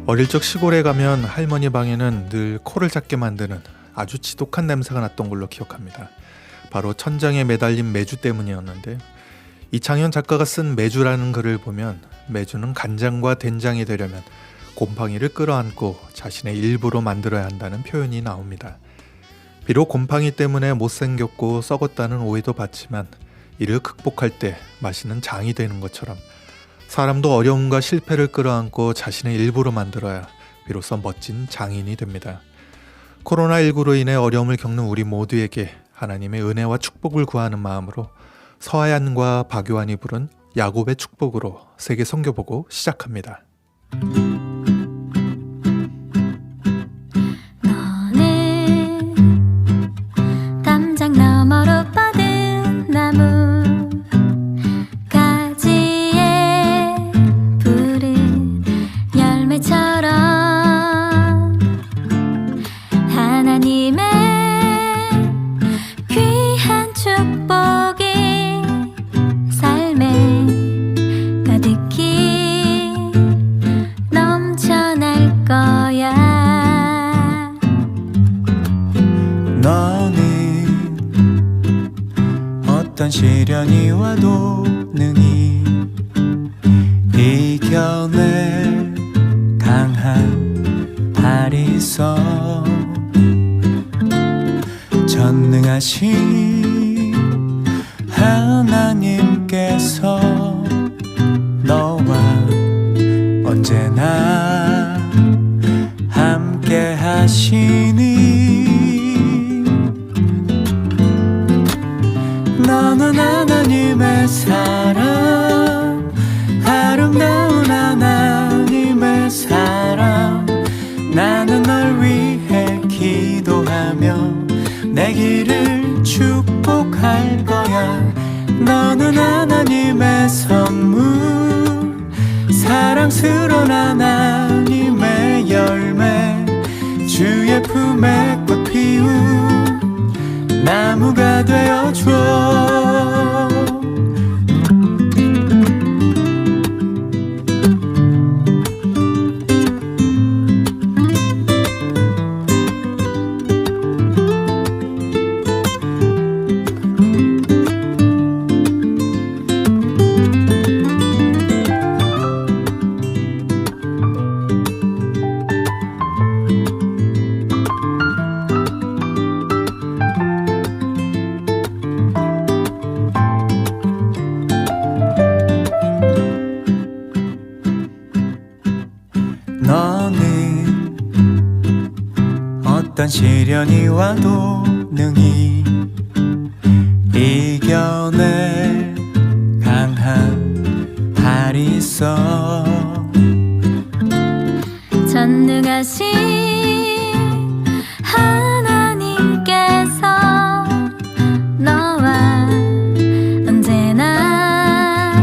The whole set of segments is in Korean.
어릴 적 시골에 가면 할머니 방에는 늘 코를 작게 만드는 아주 지독한 냄새가 났던 걸로 기억합니다. 바로 천장에 매달린 메주 때문이었는데, 이창현 작가가 쓴 메주라는 글을 보면 메주는 간장과 된장이 되려면 곰팡이를 끌어안고 자신의 일부로 만들어야 한다는 표현이 나옵니다. 비록 곰팡이 때문에 못생겼고 썩었다는 오해도 받지만 이를 극복할 때 맛있는 장이 되는 것처럼 사람도 어려움과 실패를 끌어안고 자신의 일부로 만들어야 비로소 멋진 장인이 됩니다. 코로나19로 인해 어려움을 겪는 우리 모두에게 하나님의 은혜와 축복을 구하는 마음으로 서하얀과 박요한이 부른 야곱의 축복으로 세계 선교보고 시작합니다. 너는 담장 너머로 뻗은 나무 가지에 푸른 열매처럼 하나님의 귀한 축복이 삶에 가득히 넘쳐날 거야. 너는 어떤 시련이 와도 능히 이겨낼 강한 팔이 있어. 전능하신 하나님께서 너와 언제나 함께 하시니. 너는 하나님의 사랑, 아름다운 하나님의 사랑. 나는 널 위해 기도하며 내 길을 축복할 거야. 너는 하나님의 선물, 사랑스러운 하나님의 열매, 주의 품에 꽃 피운 나무가 되어줘. 너는 어떤 시련이 와도 능히 이겨낼 강한 팔이 있어. 전능하신 하나님께서 너와 언제나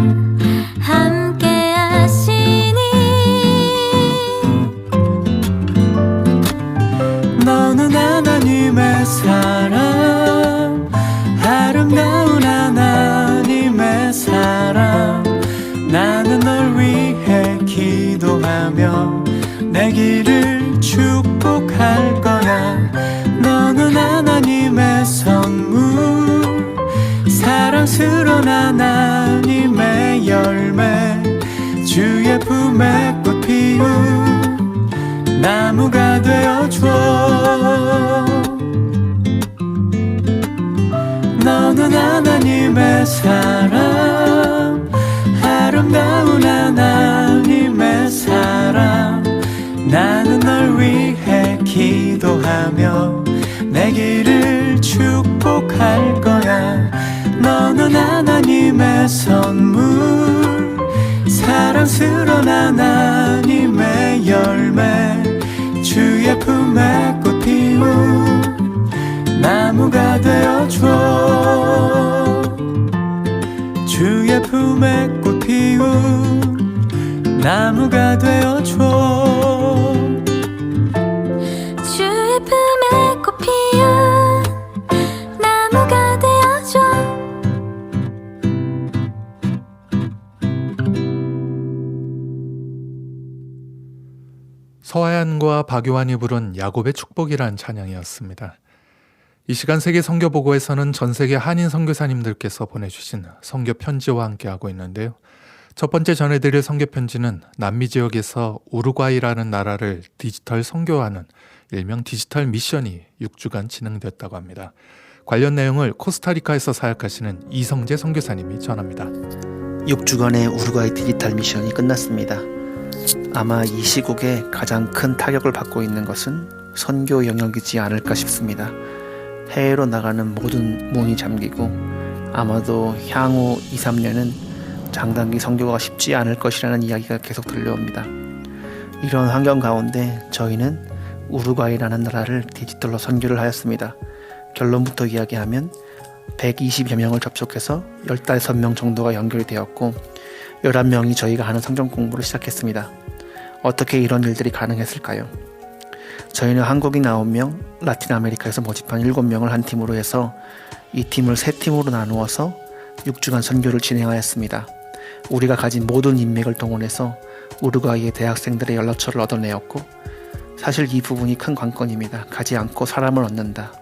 함께 하시니. 너는 하나님의 사랑, 아름다운 하나님의 사랑. 나는 널 위해 기도하며 내 길을 축복할 거야. 너는 하나님의 선물, 사랑스러운 하나님의 열매, 주의 품에 꽃 피운 나무가 되어줘. 너는 하나님의 사랑, 아름다운 하나님의 사랑. 나는 널 위해 기도하며 내 길을 축복할 거야. 너는 하나님의 선물, 사랑스러운 하나님의 열매, 주의 품에 꽃 피운 나무가 되어줘. 주의 품에 꽃 피운 나무가 되어줘. 주의 품에 꽃 피운 나무가 되어줘. 서하얀과 박요한이 부른 야곱의 축복이란 찬양이었습니다. 이 시간 세계 선교보고에서는 전 세계 한인 선교사님들께서 보내주신 선교 편지와 함께하고 있는데요. 첫 번째 전해드릴 선교 편지는 남미 지역에서 우루과이라는 나라를 디지털 선교하는 일명 디지털 미션이 6주간 진행됐다고 합니다. 관련 내용을 코스타리카에서 사역하시는 이성재 선교사님이 전합니다. 6주간의 우루과이 디지털 미션이 끝났습니다. 아마 이 시국에 가장 큰 타격을 받고 있는 것은 선교 영역이지 않을까 싶습니다. 해외로 나가는 모든 문이 잠기고 아마도 향후 2, 3년은 장단기 선교가 쉽지 않을 것이라는 이야기가 계속 들려옵니다. 이런 환경 가운데 저희는 우루과이라는 나라를 디지털로 선교를 하였습니다. 결론부터 이야기하면 120여 명을 접촉해서 15명 정도가 연결이 되었고 11명이 저희가 하는 성경 공부를 시작했습니다. 어떻게 이런 일들이 가능했을까요? 저희는 한국인 9명, 라틴 아메리카에서 모집한 7명을 한 팀으로 해서 이 팀을 3팀으로 나누어서 6주간 선교를 진행하였습니다. 우리가 가진 모든 인맥을 동원해서 우루과이의 대학생들의 연락처를 얻어내었고 사실 이 부분이 큰 관건입니다. 가지 않고 사람을 얻는다.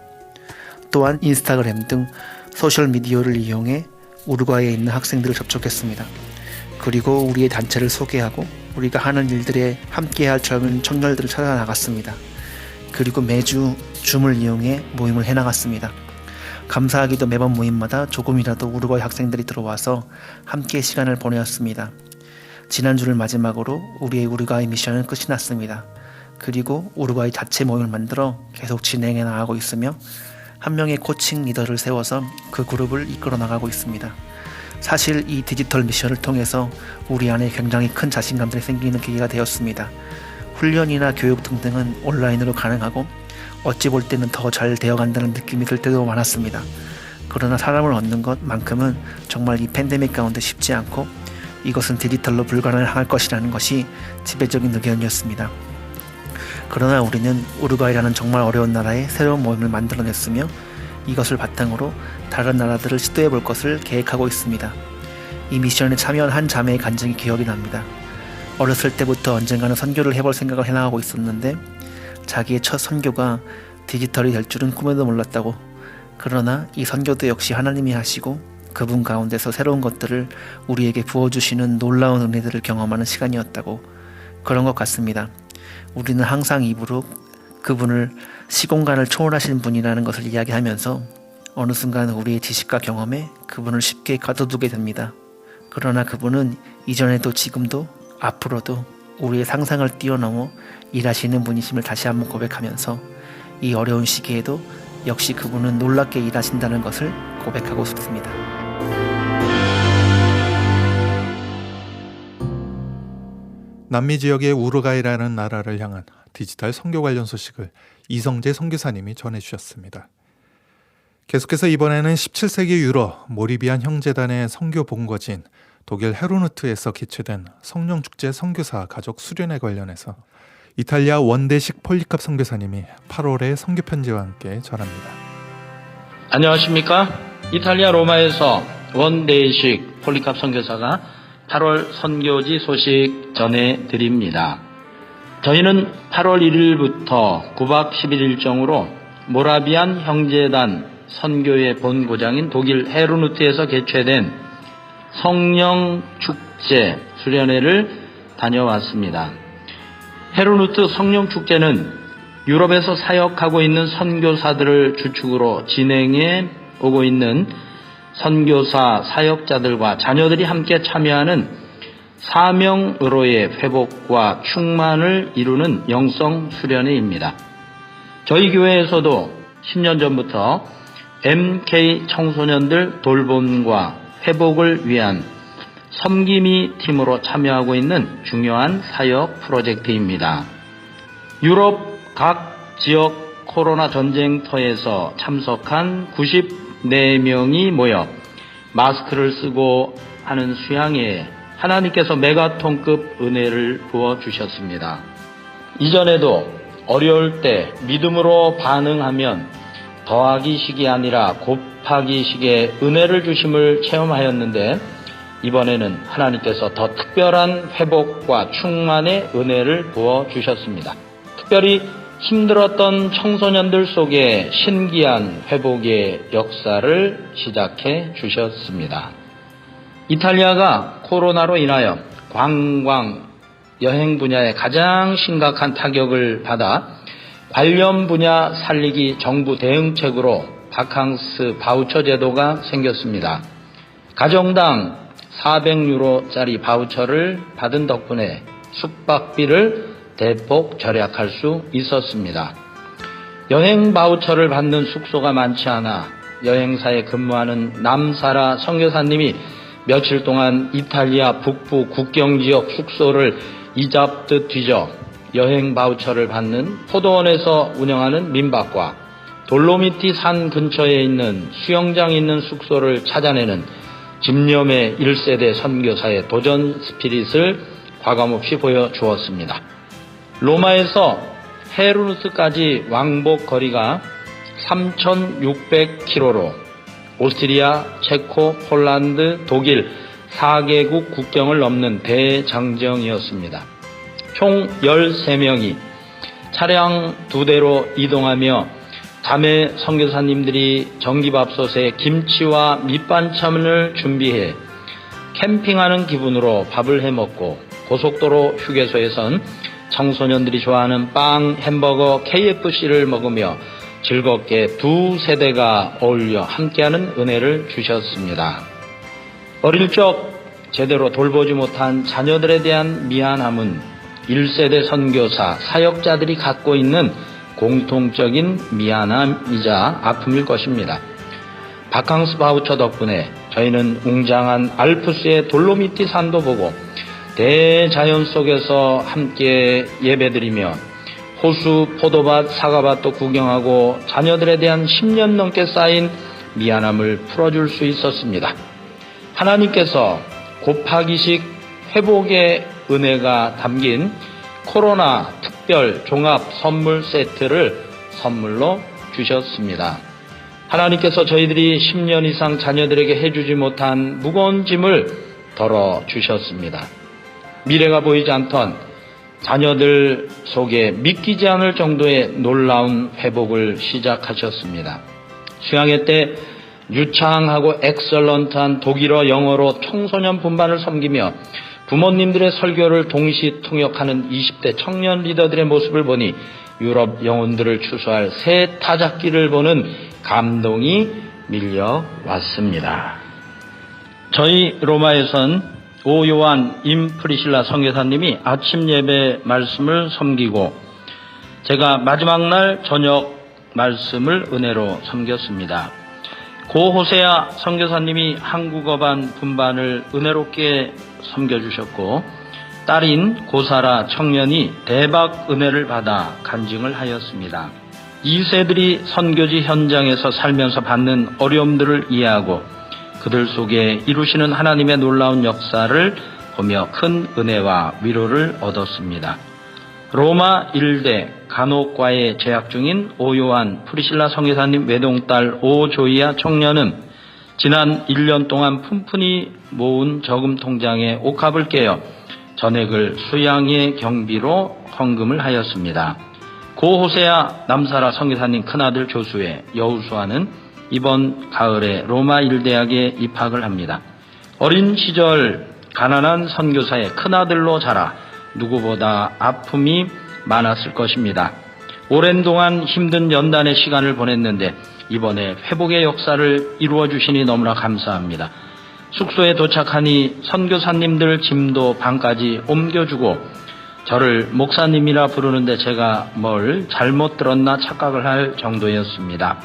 또한 인스타그램 등 소셜미디어를 이용해 우루과이에 있는 학생들을 접촉했습니다. 그리고 우리의 단체를 소개하고 우리가 하는 일들에 함께할 젊은 청년들을 찾아 나갔습니다. 그리고 매주 줌을 이용해 모임을 해나갔습니다. 감사하게도 매번 모임마다 조금이라도 우루과이 학생들이 들어와서 함께 시간을 보내었습니다. 지난주를 마지막으로 우리의 우루과이 미션은 끝이 났습니다. 그리고 우루과이 자체 모임을 만들어 계속 진행해 나가고 있으며 한 명의 코칭 리더를 세워서 그 그룹을 이끌어 나가고 있습니다. 사실 이 디지털 미션을 통해서 우리 안에 굉장히 큰 자신감들이 생기는 계기가 되었습니다. 훈련이나 교육 등등은 온라인으로 가능하고 어찌 볼 때는 더 잘 되어간다는 느낌이 들 때도 많았습니다. 그러나 사람을 얻는 것만큼은 정말 이 팬데믹 가운데 쉽지 않고 이것은 디지털로 불가능할 것이라는 것이 지배적인 의견이었습니다. 그러나 우리는 우루과이라는 정말 어려운 나라에 새로운 모임을 만들어냈으며 이것을 바탕으로 다른 나라들을 시도해 볼 것을 계획하고 있습니다. 이 미션에 참여한 한 자매의 간증이 기억이 납니다. 어렸을 때부터 언젠가는 선교를 해볼 생각을 해나가고 있었는데 자기의 첫 선교가 디지털이 될 줄은 꿈에도 몰랐다고. 그러나 이 선교도 역시 하나님이 하시고 그분 가운데서 새로운 것들을 우리에게 부어주시는 놀라운 은혜들을 경험하는 시간이었다고. 그런 것 같습니다. 우리는 항상 입으로 그분을 시공간을 초월하신 분이라는 것을 이야기하면서 어느 순간 우리의 지식과 경험에 그분을 쉽게 가둬두게 됩니다. 그러나 그분은 이전에도 지금도 앞으로도 우리의 상상을 뛰어넘어 일하시는 분이심을 다시 한번 고백하면서 이 어려운 시기에도 역시 그분은 놀랍게 일하신다는 것을 고백하고 싶습니다. 남미 지역의 우루과이라는 나라를 향한 디지털 선교 관련 소식을 이성재 선교사님이 전해주셨습니다. 계속해서 이번에는 17세기 유럽 모리비안 형제단의 선교 본거지인 독일 헤르누트에서 개최된 성령축제 선교사 가족 수련회 관련해서 이탈리아 원대식 폴리캅 선교사님이 8월의 선교 편지와 함께 전합니다. 안녕하십니까? 이탈리아 로마에서 원대식 폴리캅 선교사가 8월 선교지 소식 전해드립니다. 저희는 8월 1일부터 9박 10일 일정으로 모라비안 형제단 선교의 본고장인 독일 헤르누트에서 개최된 성령축제 수련회를 다녀왔습니다. 헤르누트 성령축제는 유럽에서 사역하고 있는 선교사들을 주축으로 진행해 오고 있는 선교사 사역자들과 자녀들이 함께 참여하는 사명으로의 회복과 충만을 이루는 영성 수련회입니다. 저희 교회에서도 10년 전부터 MK 청소년들 돌봄과 회복을 위한 섬김이 팀으로 참여하고 있는 중요한 사역 프로젝트입니다. 유럽 각 지역 코로나 전쟁터에서 참석한 94명이 모여 마스크를 쓰고 하는 수양회에 하나님께서 메가톤급 은혜를 부어주셨습니다. 이전에도 어려울 때 믿음으로 반응하면 더하기 식이 아니라 곱하기 식의 은혜를 주심을 체험하였는데 이번에는 하나님께서 더 특별한 회복과 충만의 은혜를 부어주셨습니다. 특별히 힘들었던 청소년들 속에 신기한 회복의 역사를 시작해 주셨습니다. 이탈리아가 코로나로 인하여 관광, 여행 분야에 가장 심각한 타격을 받아 관련 분야 살리기 정부 대응책으로 바캉스 바우처 제도가 생겼습니다. 가정당 400유로짜리 바우처를 받은 덕분에 숙박비를 대폭 절약할 수 있었습니다. 여행 바우처를 받는 숙소가 많지 않아 여행사에 근무하는 남사라 선교사님이 며칠 동안 이탈리아 북부 국경지역 숙소를 이잡듯 뒤져 여행 바우처를 받는 포도원에서 운영하는 민박과 돌로미티 산 근처에 있는 수영장 있는 숙소를 찾아내는 집념의 1세대 선교사의 도전 스피릿을 과감없이 보여주었습니다. 로마에서 헤르누스까지 왕복 거리가 3,600km로 오스트리아, 체코, 폴란드, 독일 4개국 국경을 넘는 대장정이었습니다. 총 13명이 차량 2대로 이동하며 자매 선교사님들이 전기밥솥에 김치와 밑반찬을 준비해 캠핑하는 기분으로 밥을 해먹고 고속도로 휴게소에선 청소년들이 좋아하는 빵, 햄버거, KFC를 먹으며 즐겁게 두 세대가 어울려 함께하는 은혜를 주셨습니다. 어릴 적 제대로 돌보지 못한 자녀들에 대한 미안함은 1세대 선교사, 사역자들이 갖고 있는 공통적인 미안함이자 아픔일 것입니다. 바캉스 바우처 덕분에 저희는 웅장한 알프스의 돌로미티 산도 보고 대자연 속에서 함께 예배드리며 호수, 포도밭, 사과밭도 구경하고 자녀들에 대한 10년 넘게 쌓인 미안함을 풀어줄 수 있었습니다. 하나님께서 곱하기식 회복의 은혜가 담긴 코로나 특별 종합 선물 세트를 선물로 주셨습니다. 하나님께서 저희들이 10년 이상 자녀들에게 해주지 못한 무거운 짐을 덜어주셨습니다. 미래가 보이지 않던 자녀들 속에 믿기지 않을 정도의 놀라운 회복을 시작하셨습니다. 수양회 때 유창하고 엑설런트한 독일어, 영어로 청소년 분반을 섬기며 부모님들의 설교를 동시 통역하는 20대 청년 리더들의 모습을 보니 유럽 영혼들을 추수할 새 타작기를 보는 감동이 밀려왔습니다. 저희 로마에선 오요한 임프리실라 선교사님이 아침 예배 말씀을 섬기고 제가 마지막 날 저녁 말씀을 은혜로 섬겼습니다. 고 호세아 선교사님이 한국어반 분반을 은혜롭게 섬겨주셨고 딸인 고사라 청년이 대박 은혜를 받아 간증을 하였습니다. 2세들이 선교지 현장에서 살면서 받는 어려움들을 이해하고 그들 속에 이루시는 하나님의 놀라운 역사를 보며 큰 은혜와 위로를 얻었습니다. 로마 1대 간호과에 재학 중인 오요한 프리실라 선교사님 외동딸 오조이아 청년은 지난 1년 동안 푼푼히 모은 저금 통장에 옥합을 깨어 전액을 수양의 경비로 헌금을 하였습니다. 고 호세아 남사라 선교사님 큰아들 조수의 여우수아는 이번 가을에 로마 1대학에 입학을 합니다. 어린 시절 가난한 선교사의 큰아들로 자라 누구보다 아픔이 많았을 것입니다. 오랜 동안 힘든 연단의 시간을 보냈는데 이번에 회복의 역사를 이루어 주시니 너무나 감사합니다. 숙소에 도착하니 선교사님들 짐도 방까지 옮겨주고 저를 목사님이라 부르는데 제가 뭘 잘못 들었나 착각을 할 정도였습니다.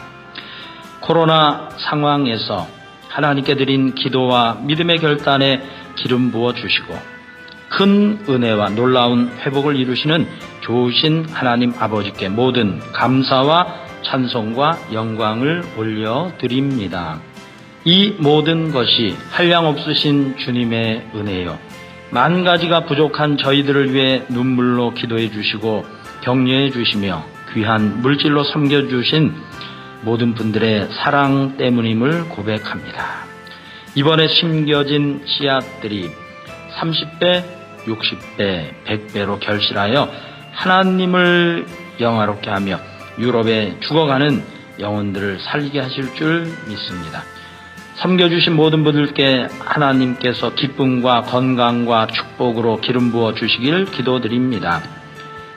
코로나 상황에서 하나님께 드린 기도와 믿음의 결단에 기름 부어 주시고 큰 은혜와 놀라운 회복을 이루시는 좋으신 하나님 아버지께 모든 감사와 찬송과 영광을 올려드립니다. 이 모든 것이 한량없으신 주님의 은혜요. 만 가지가 부족한 저희들을 위해 눈물로 기도해 주시고 격려해 주시며 귀한 물질로 섬겨주신 모든 분들의 사랑 때문임을 고백합니다. 이번에 심겨진 씨앗들이 30배, 60배, 100배로 결실하여 하나님을 영화롭게 하며 유럽에 죽어가는 영혼들을 살게 하실 줄 믿습니다. 섬겨주신 모든 분들께 하나님께서 기쁨과 건강과 축복으로 기름 부어 주시길 기도드립니다.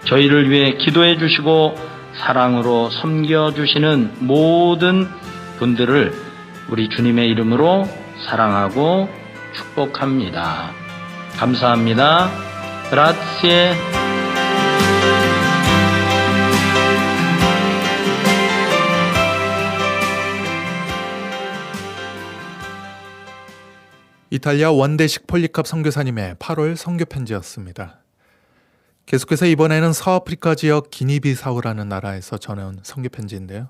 저희를 위해 기도해 주시고 사랑으로 섬겨주시는 모든 분들을 우리 주님의 이름으로 사랑하고 축복합니다. 감사합니다. 그라치에. 이탈리아 원대식 폴리캅 선교사님의 8월 선교 편지였습니다. 계속해서 이번에는 서아프리카 지역 기니비사우라는 나라에서 전해온 선교 편지인데요.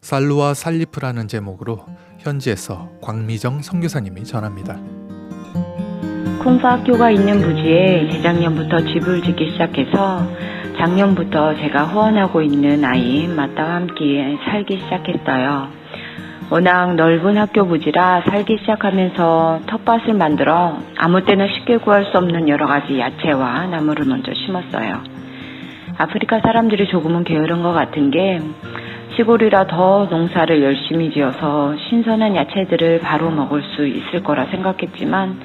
살루와 살리프라는 제목으로 현지에서 광미정 선교사님이 전합니다. 콩파 학교가 있는 부지에 재작년부터 집을 짓기 시작해서 작년부터 제가 후원하고 있는 아이인 마따와 함께 살기 시작했어요. 워낙 넓은 학교 부지라 살기 시작하면서 텃밭을 만들어 아무 때나 쉽게 구할 수 없는 여러 가지 야채와 나무를 먼저 심었어요. 아프리카 사람들이 조금은 게으른 것 같은 게 시골이라 더 농사를 열심히 지어서 신선한 야채들을 바로 먹을 수 있을 거라 생각했지만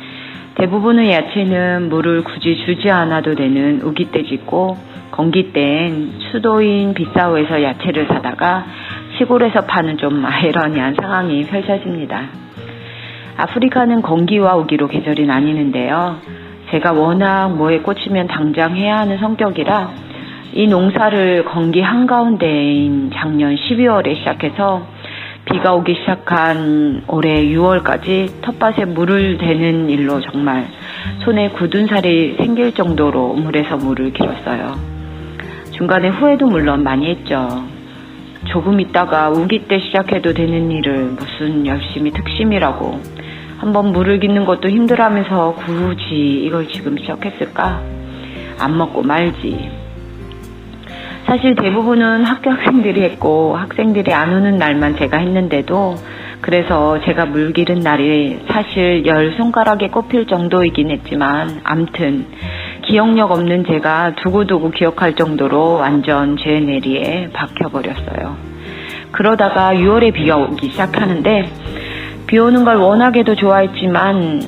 대부분의 야채는 물을 굳이 주지 않아도 되는 우기 때 짓고 건기 땐 수도인 비사우에서 야채를 사다가 시골에서 파는 좀 아이러니한 상황이 펼쳐집니다. 아프리카는 건기와 우기로 계절이 나뉘는데요. 제가 워낙 뭐에 꽂히면 당장 해야 하는 성격이라 이 농사를 건기 한가운데인 작년 12월에 시작해서 비가 오기 시작한 올해 6월까지 텃밭에 물을 대는 일로 정말 손에 굳은 살이 생길 정도로 물에서 물을 길었어요. 중간에 후회도 물론 많이 했죠. 조금 있다가 우기 때 시작해도 되는 일을 무슨 열심히 특심이라고 한번 물을 깃는 것도 힘들어하면서 굳이 이걸 지금 시작했을까? 안 먹고 말지. 사실 대부분은 학생들이 했고 학생들이 안 오는 날만 제가 했는데도 그래서 제가 물 기른 날이 사실 10손가락에 꼽힐 정도이긴 했지만 암튼 기억력 없는 제가 두고두고 기억할 정도로 완전 제 뇌리에 박혀버렸어요. 그러다가 6월에 비가 오기 시작하는데 비 오는 걸 워낙에도 좋아했지만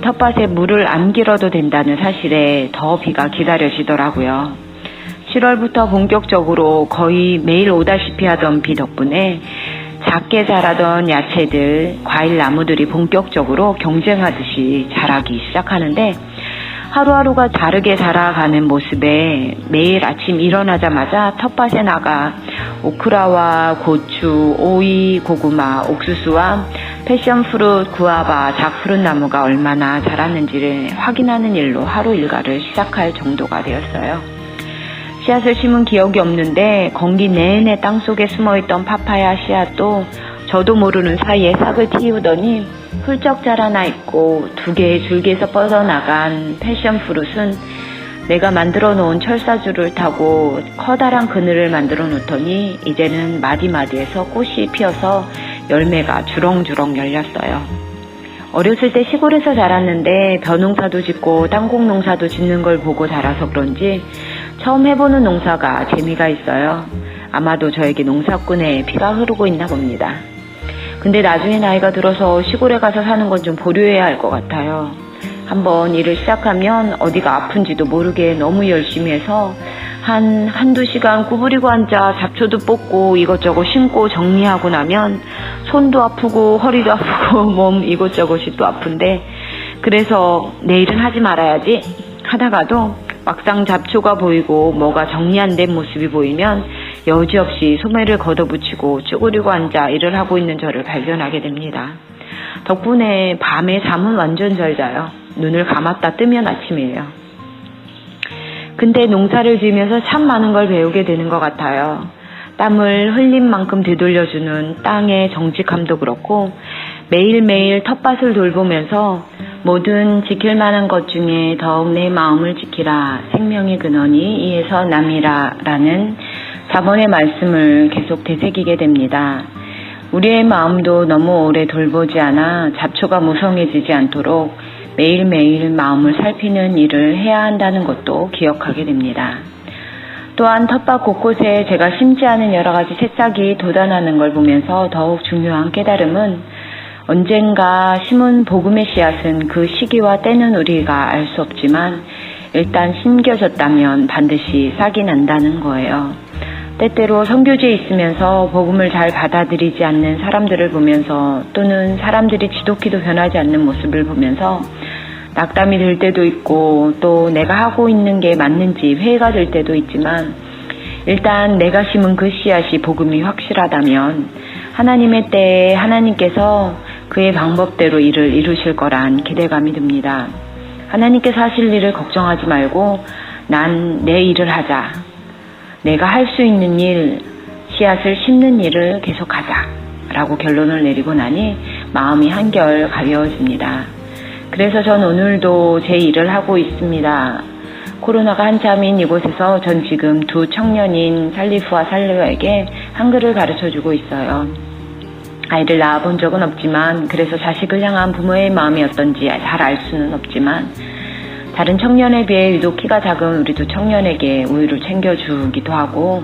텃밭에 물을 안 길어도 된다는 사실에 더 비가 기다려지더라고요. 7월부터 본격적으로 거의 매일 오다시피 하던 비 덕분에 작게 자라던 야채들, 과일 나무들이 본격적으로 경쟁하듯이 자라기 시작하는데 하루하루가 다르게 자라가는 모습에 매일 아침 일어나자마자 텃밭에 나가 오크라와 고추, 오이, 고구마, 옥수수와 패션프루트, 구아바, 작푸른 나무가 얼마나 자랐는지를 확인하는 일로 하루 일과를 시작할 정도가 되었어요. 씨앗을 심은 기억이 없는데 건기 내내 땅속에 숨어있던 파파야 씨앗도 저도 모르는 사이에 싹을 틔우더니 훌쩍 자라나 있고 두 개의 줄기에서 뻗어나간 패션프루트는 내가 만들어 놓은 철사줄을 타고 커다란 그늘을 만들어 놓더니 이제는 마디마디에서 꽃이 피어서 열매가 주렁주렁 열렸어요. 어렸을 때 시골에서 자랐는데 벼농사도 짓고 땅콩 농사도 짓는 걸 보고 자라서 그런지 처음 해보는 농사가 재미가 있어요. 아마도 저에게 농사꾼의 피가 흐르고 있나 봅니다. 근데 나중에 나이가 들어서 시골에 가서 사는 건 좀 보류해야 할 것 같아요. 한번 일을 시작하면 어디가 아픈지도 모르게 너무 열심히 해서 한두 시간 구부리고 앉아 잡초도 뽑고 이것저것 심고 정리하고 나면 손도 아프고 허리도 아프고 몸 이것저것이 또 아픈데 그래서 내일은 하지 말아야지 하다가도 막상 잡초가 보이고 뭐가 정리 안 된 모습이 보이면 여지없이 소매를 걷어붙이고 쭈그리고 앉아 일을 하고 있는 저를 발견하게 됩니다. 덕분에 밤에 잠은 완전 잘 자요. 눈을 감았다 뜨면 아침이에요. 근데 농사를 지으면서 참 많은 걸 배우게 되는 것 같아요. 땀을 흘린 만큼 되돌려주는 땅의 정직함도 그렇고 매일매일 텃밭을 돌보면서 모든 지킬 만한 것 중에 더욱 내 마음을 지키라 생명의 근원이 이에서 남이라 라는 자본의 말씀을 계속 되새기게 됩니다. 우리의 마음도 너무 오래 돌보지 않아 잡초가 무성해지지 않도록 매일매일 마음을 살피는 일을 해야 한다는 것도 기억하게 됩니다. 또한 텃밭 곳곳에 제가 심지 않은 여러 가지 새싹이 돋아나는 걸 보면서 더욱 중요한 깨달음은 언젠가 심은 복음의 씨앗은 그 시기와 때는 우리가 알 수 없지만 일단 심겨졌다면 반드시 싹이 난다는 거예요. 때때로 선교지에 있으면서 복음을 잘 받아들이지 않는 사람들을 보면서 또는 사람들이 지독히도 변하지 않는 모습을 보면서 낙담이 들 때도 있고 또 내가 하고 있는 게 맞는지 회의가 될 때도 있지만 일단 내가 심은 그 씨앗이 복음이 확실하다면 하나님의 때에 하나님께서 그의 방법대로 일을 이루실 거란 기대감이 듭니다. 하나님께서 하실 일을 걱정하지 말고 난 내 일을 하자. 내가 할 수 있는 일, 씨앗을 심는 일을 계속하자 라고 결론을 내리고 나니 마음이 한결 가벼워집니다. 그래서 전 오늘도 제 일을 하고 있습니다. 코로나가 한참인 이곳에서 전 지금 두 청년인 살리프와 살리와에게 한글을 가르쳐주고 있어요. 아이를 낳아본 적은 없지만 그래서 자식을 향한 부모의 마음이 어떤지 잘 알 수는 없지만 다른 청년에 비해 유독 키가 작은 우리 두 청년에게 우유를 챙겨주기도 하고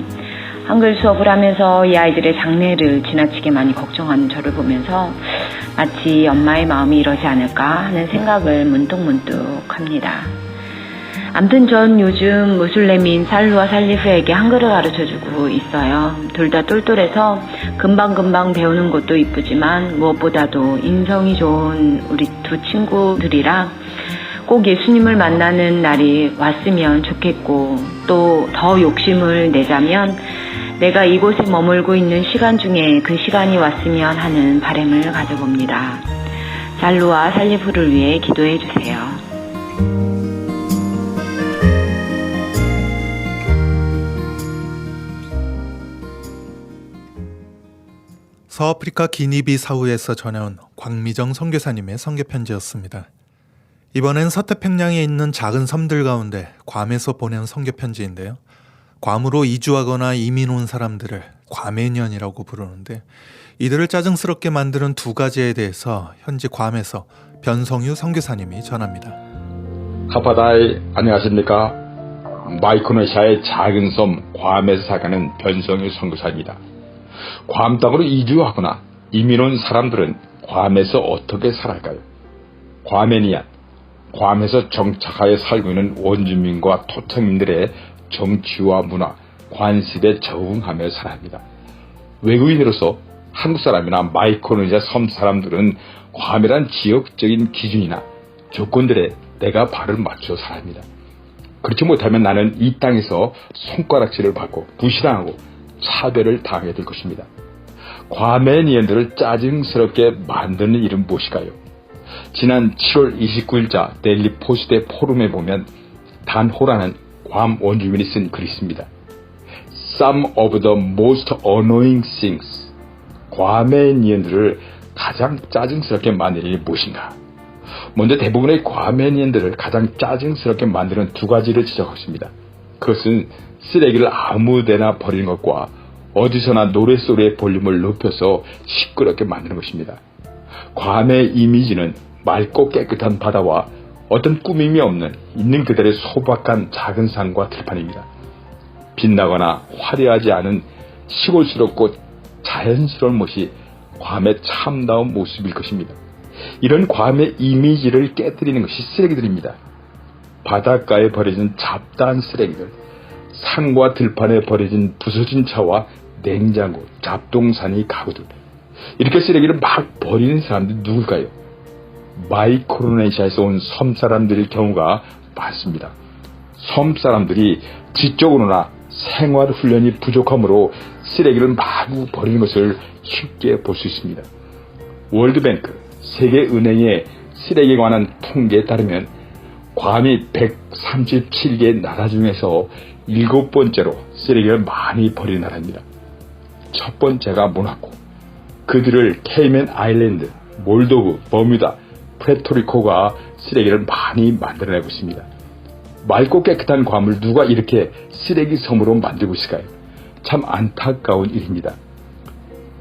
한글 수업을 하면서 이 아이들의 장래를 지나치게 많이 걱정하는 저를 보면서 마치 엄마의 마음이 이러지 않을까 하는 생각을 문득문득 합니다. 암튼 전 요즘 무슬림인 살루와 살리프에게 한글을 가르쳐주고 있어요. 둘 다 똘똘해서 금방금방 배우는 것도 이쁘지만 무엇보다도 인성이 좋은 우리 두 친구들이라 꼭 예수님을 만나는 날이 왔으면 좋겠고 또 더 욕심을 내자면 내가 이곳에 머물고 있는 시간 중에 그 시간이 왔으면 하는 바람을 가져봅니다. 살루와 살리프를 위해 기도해 주세요. 서아프리카 기니비사우에서 전해온 광미정 선교사님의 선교편지였습니다. 이번엔 서태평양에 있는 작은 섬들 가운데 괌에서 보낸 선교편지인데요. 괌으로 이주하거나 이민 온 사람들을 괌해년이라고 부르는데 이들을 짜증스럽게 만드는 두 가지에 대해서 현지 괌에서 변성유 선교사님이 전합니다. 카파다이 안녕하십니까? 마이크로네시아의 작은 섬 괌에서 살아가는 변성유 선교사입니다. 괌 땅으로 이주하거나 이민 온 사람들은 괌에서 어떻게 살아갈까요? 괌해니안, 괌에서 정착하여 살고 있는 원주민과 토착민들의 정치와 문화, 관습에 적응하며 살아야 합니다. 외국인으로서 한국 사람이나 마이크로네시아 섬 사람들은 괌이란 지역적인 기준이나 조건들에 내가 발을 맞춰 살아야 합니다. 그렇지 못하면 나는 이 땅에서 손가락질을 받고 무시당하고 차별을 당하게 될 것입니다. 괌해니언들을 짜증스럽게 만드는 일은 무엇일까요? 지난 7월 29일자 델리 포스트의 포럼에 보면 단호라는 괌 원주민이 쓴 글이 있습니다. Some of the most annoying things. 괌해니언들을 가장 짜증스럽게 만드는 일이 무엇인가? 먼저 대부분의 괌해니언들을 가장 짜증스럽게 만드는 두 가지를 지적했습니다. 그것은 쓰레기를 아무데나 버리는 것과 어디서나 노랫소리의 볼륨을 높여서 시끄럽게 만드는 것입니다. 괌의 이미지는 맑고 깨끗한 바다와 어떤 꾸밈이 없는 있는 그대로의 소박한 작은 산과 들판입니다. 빛나거나 화려하지 않은 시골스럽고 자연스러운 모습이 괌의 참다운 모습일 것입니다. 이런 괌의 이미지를 깨뜨리는 것이 쓰레기들입니다. 바닷가에 버려진 잡다한 쓰레기들, 산과 들판에 버려진 부서진 차와 냉장고, 잡동사니 가구들, 이렇게 쓰레기를 막 버리는 사람들이 누굴까요? 마이크로네시아에서 온 섬 사람들일 경우가 많습니다. 섬 사람들이 지적으로나 생활 훈련이 부족하므로 쓰레기를 마구 버리는 것을 쉽게 볼 수 있습니다. 월드뱅크, 세계은행의 쓰레기에 관한 통계에 따르면 괌이 137개 나라 중에서 7번째로 쓰레기를 많이 버리는 나라입니다. 첫 번째가 모나코, 그들을 케이맨 아일랜드, 몰도브, 버뮤다, 프레토리코가 쓰레기를 많이 만들어내고 있습니다. 맑고 깨끗한 괌을 누가 이렇게 쓰레기 섬으로 만들고 있을까요? 참 안타까운 일입니다.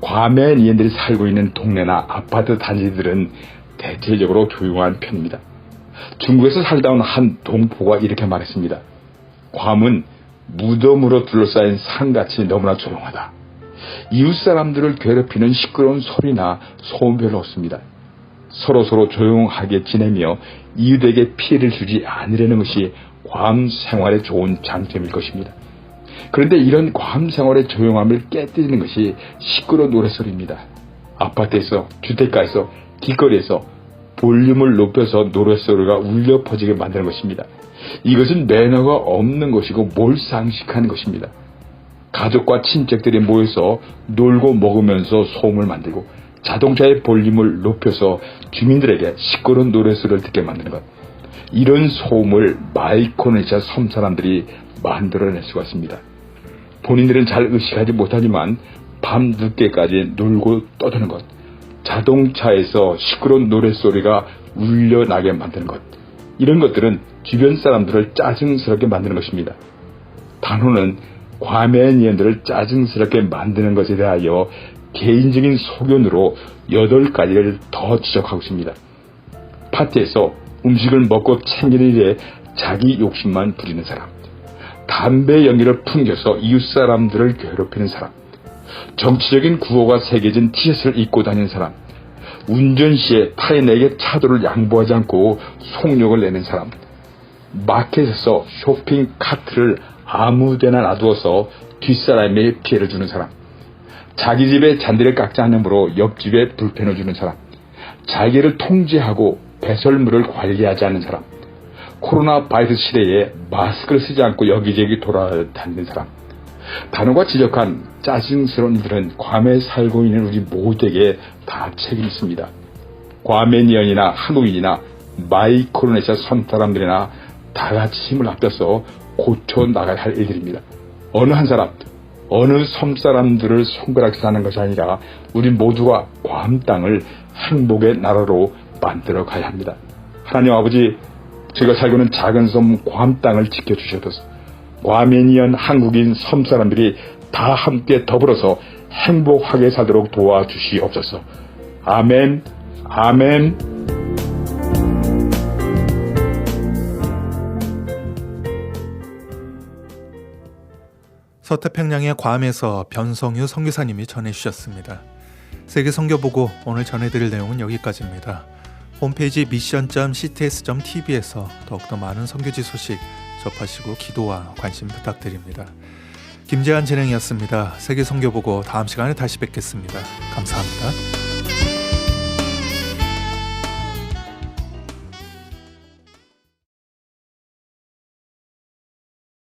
괌해니언들이 살고 있는 동네나 아파트 단지들은 대체적으로 조용한 편입니다. 중국에서 살다 온 한 동포가 이렇게 말했습니다. 괌은 무덤으로 둘러싸인 산같이 너무나 조용하다. 이웃 사람들을 괴롭히는 시끄러운 소리나 소음 별로 없습니다. 서로 조용하게 지내며 이웃에게 피해를 주지 않으려는 것이 괌 생활의 좋은 장점일 것입니다. 그런데 이런 괌 생활의 조용함을 깨뜨리는 것이 시끄러운 노랫소리입니다. 아파트에서, 주택가에서, 길거리에서 볼륨을 높여서 노랫소리가 울려 퍼지게 만드는 것입니다. 이것은 매너가 없는 것이고 몰상식한 것입니다. 가족과 친척들이 모여서 놀고 먹으면서 소음을 만들고 자동차의 볼륨을 높여서 주민들에게 시끄러운 노랫소리를 듣게 만드는 것. 이런 소음을 마이크로네시아 섬 사람들이 만들어낼 수가 있습니다. 본인들은 잘 의식하지 못하지만 밤 늦게까지 놀고 떠드는 것, 자동차에서 시끄러운 노랫소리가 울려나게 만드는 것, 이런 것들은 주변 사람들을 짜증스럽게 만드는 것입니다. 단호는 괌의 니언들을 짜증스럽게 만드는 것에 대하여 개인적인 소견으로 8가지를 더 지적하고 있습니다. 파티에서 음식을 먹고 챙기는 일에 자기 욕심만 부리는 사람, 담배 연기를 풍겨서 이웃 사람들을 괴롭히는 사람, 정치적인 구호가 새겨진 티셔츠를 입고 다니는 사람, 운전 시에 타인에게 차도를 양보하지 않고 속력을 내는 사람, 마켓에서 쇼핑 카트를 아무데나 놔두어서 뒷사람에 피해를 주는 사람, 자기 집에 잔디를 깎지 않으므로 옆집에 불편을 주는 사람, 자기를 통제하고 배설물을 관리하지 않는 사람, 코로나 바이러스 시대에 마스크를 쓰지 않고 여기저기 돌아다니는 사람. 단어가 지적한 짜증스러운 이들은 괌에 살고 있는 우리 모두에게 다 책임이 있습니다. 괌의 니언이나 한국인이나 마이크로네시아 섬 사람들이나 다 같이 힘을 합쳐서 고쳐나가야 할 일들입니다. 어느 한 사람, 어느 섬 사람들을 손가락질 하는 것이 아니라 우리 모두가 괌 땅을 행복의 나라로 만들어 가야 합니다. 하나님 아버지, 제가 살고 있는 작은 섬 괌 땅을 지켜주셔서 괌의 니언 한국인 섬 사람들이 다 함께 더불어서 행복하게 살도록 도와주시옵소서. 아멘, 아멘. 서태평양의 괌에서 변성유 선교사님이 전해주셨습니다. 세계 선교보고 오늘 전해드릴 내용은 여기까지입니다. 홈페이지 mission.cts.tv에서 더욱더 많은 선교지 소식 접하시고 기도와 관심 부탁드립니다. 김재한 진행이었습니다. 세계 선교보고 다음 시간에 다시 뵙겠습니다. 감사합니다.